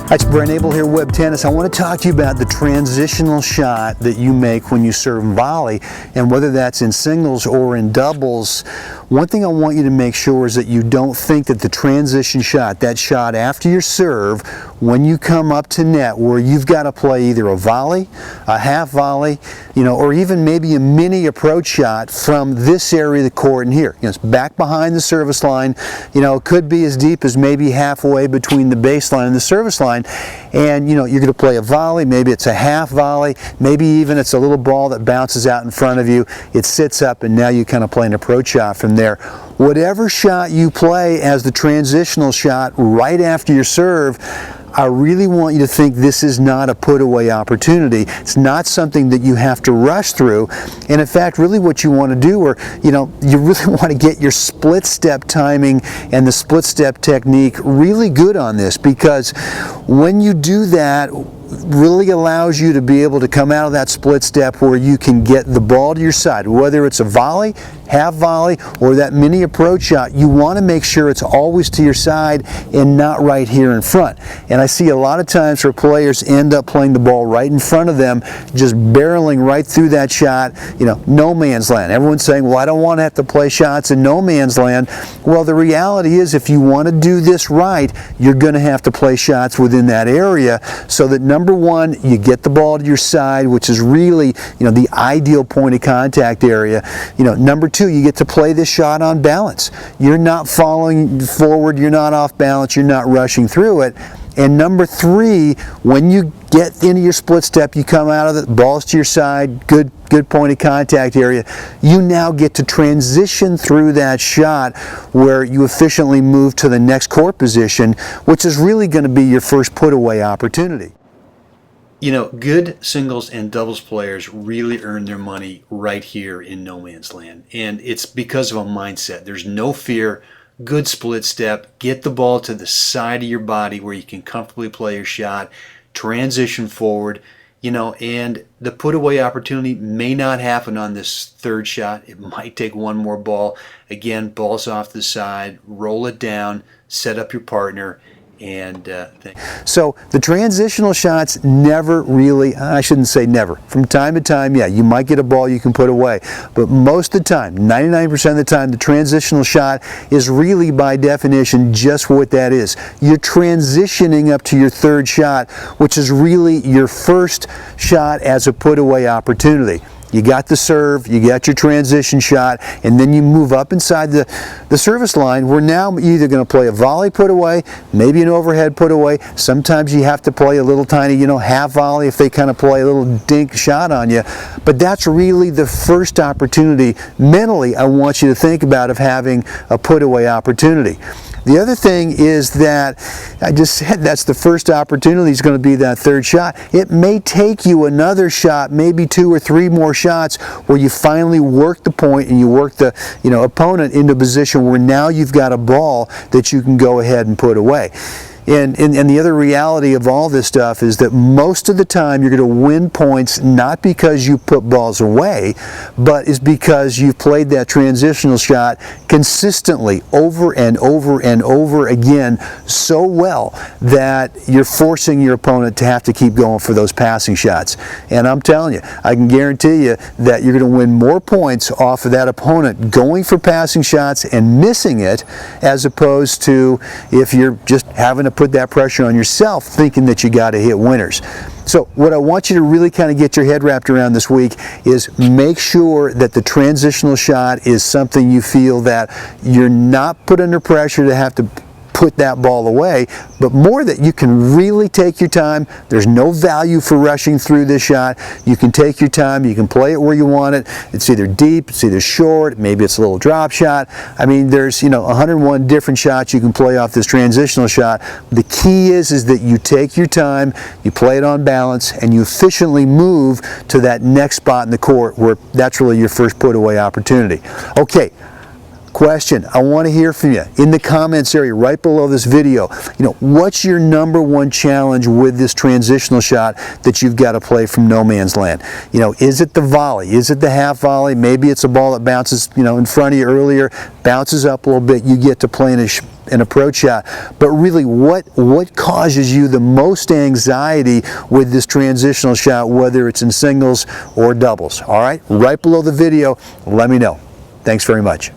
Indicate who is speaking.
Speaker 1: Hi, it's Brent Abel here, WebTennis. I want to talk to you about the transitional shot that you make when you serve and volley, and whether that's in singles or in doubles. One thing I want you to make sure is that you don't think that the transition shot, that shot after your serve, when you come up to net, where you've got to play either a volley, a half volley, or even maybe a mini approach shot from this area of the court and here. It's back behind the service line. It could be as deep as maybe halfway between the baseline and the service line. And you're going to play a volley, maybe it's a half volley, maybe even it's a little ball that bounces out in front of you, it sits up, and now you kind of play an approach shot from there. Whatever shot you play as the transitional shot right after your serve, I really want you to think this is not a put-away opportunity. It's not something that you have to rush through. And in fact, really what you want to do, or you really want to get your split-step timing and the split-step technique really good on this, because when you do that, really allows you to be able to come out of that split step where you can get the ball to your side. Whether it's a volley, half volley, or that mini approach shot, you want to make sure it's always to your side and not right here in front. And I see a lot of times where players end up playing the ball right in front of them, just barreling right through that shot, no man's land. Everyone's saying, well, I don't want to have to play shots in no man's land. Well, the reality is, if you want to do this right, you're going to have to play shots within that area, so that number one, you get the ball to your side, which is really, the ideal point of contact area. Number two, you get to play this shot on balance. You're not falling forward, you're not off balance, you're not rushing through it. And number three, when you get into your split step, you come out of the balls to your side, good point of contact area, you now get to transition through that shot where you efficiently move to the next court position, which is really going to be your first put-away opportunity. Good singles and doubles players really earn their money right here in no man's land. And it's because of a mindset. There's no fear. Good split step. Get the ball to the side of your body where you can comfortably play your shot. Transition forward. And the put-away opportunity may not happen on this third shot. It might take one more ball. Again, balls off the side. Roll it down. Set up your partner. And so the transitional shots never really, I shouldn't say never, from time to time, yeah, you might get a ball you can put away, but most of the time, 99% of the time, the transitional shot is really by definition just what that is. You're transitioning up to your third shot, which is really your first shot as a put away opportunity. You got the serve, you got your transition shot, and then you move up inside the service line, where now you're either going to play a volley put away, maybe an overhead put away. Sometimes you have to play a little tiny, half volley if they kind of play a little dink shot on you. But that's really the first opportunity mentally I want you to think about, of having a put away opportunity. The other thing is that I just said that's the first opportunity is going to be that third shot. It may take you another shot, maybe 2 or 3 more shots, where you finally work the point and you work the opponent into a position where now you've got a ball that you can go ahead and put away. And the other reality of all this stuff is that most of the time you're going to win points not because you put balls away, but is because you've played that transitional shot consistently over and over and over again so well that you're forcing your opponent to have to keep going for those passing shots. And I'm telling you, I can guarantee you that you're going to win more points off of that opponent going for passing shots and missing it, as opposed to if you're just having to put that pressure on yourself thinking that you got to hit winners. So what I want you to really kind of get your head wrapped around this week is make sure that the transitional shot is something you feel that you're not put under pressure to have to put that ball away, but more that you can really take your time. There's no value for rushing through this shot. You can take your time, you can play it where you want it. It's either deep, it's either short, maybe it's a little drop shot. I mean, there's 101 different shots you can play off this transitional shot. The key is that you take your time, you play it on balance, and you efficiently move to that next spot in the court where that's really your first put away opportunity. Okay. Question, I want to hear from you in the comments area right below this video. What's your #1 challenge with this transitional shot that you've got to play from no man's land? Is it the volley? Is it the half volley? Maybe it's a ball that bounces, in front of you earlier, bounces up a little bit, you get to play an approach shot. But really, what causes you the most anxiety with this transitional shot, whether it's in singles or doubles? All right, right below the video, let me know. Thanks very much.